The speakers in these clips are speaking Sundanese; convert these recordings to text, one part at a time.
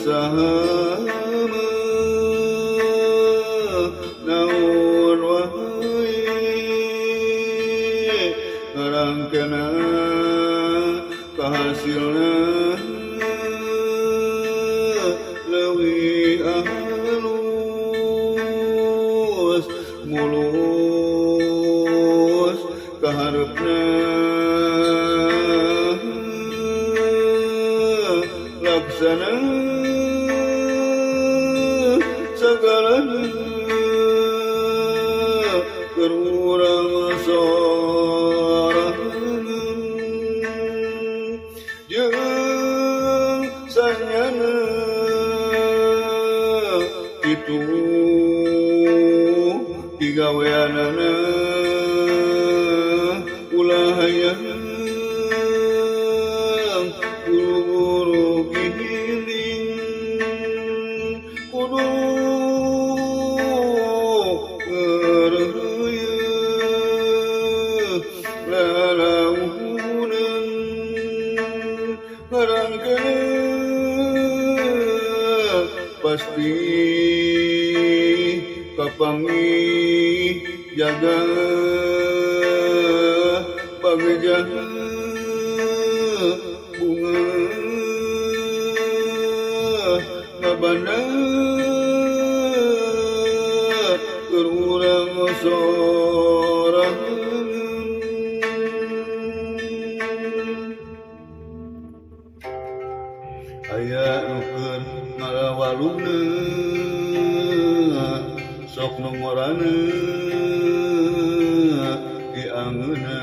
saha naon wae ngarangkeuna kahasilna leuwih alus mulus kaharepna laksana sagalana keur urang sorangan jeung sanyana kitu digaweanana ulah hayang buru-buru giling kudu ngareuyeun lalaunan ngarangkeun pasti kapanggih jaga bagja bunga ngabana keur urang sorangan aya nu keur ngarawaluna sok nu ngorana diangeuna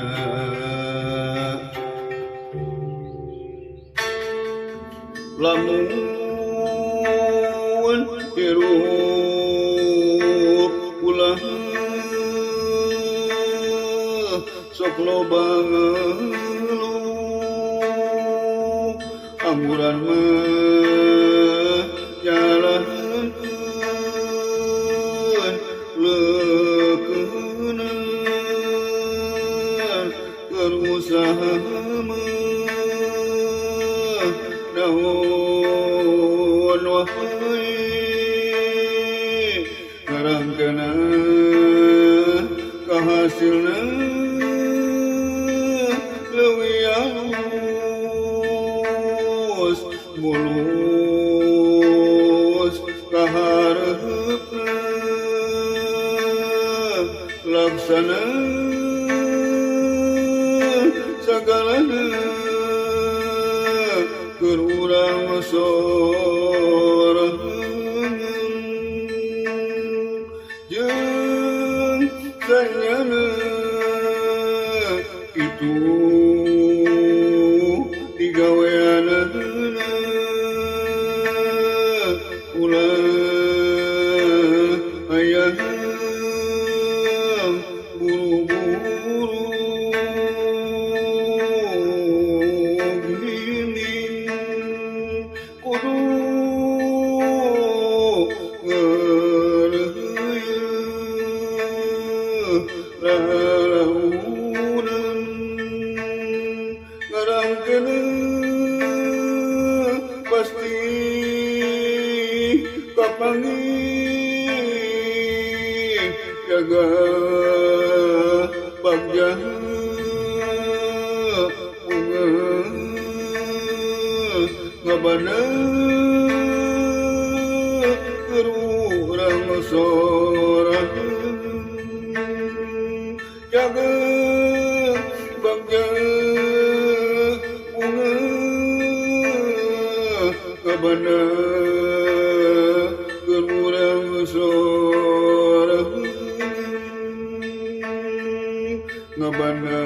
lamun hirup ulah sok loba ngeluh amuran mah jalankeun leukeunan keur usaha mah naon wae ngarangkeuna kahasilna leuwih alus mulus kaharepna laksana sagalana keur urang sorangan jeung sanyana kitu digaweanana ulah hayang buru-buru giling kudu ngareuyeun lalaunan ngarangkeun pasti kapanggih jaga bagja bunga ngabana keur urang sorangan jaga bagja bunga ngabana keur urang sorangan ngabana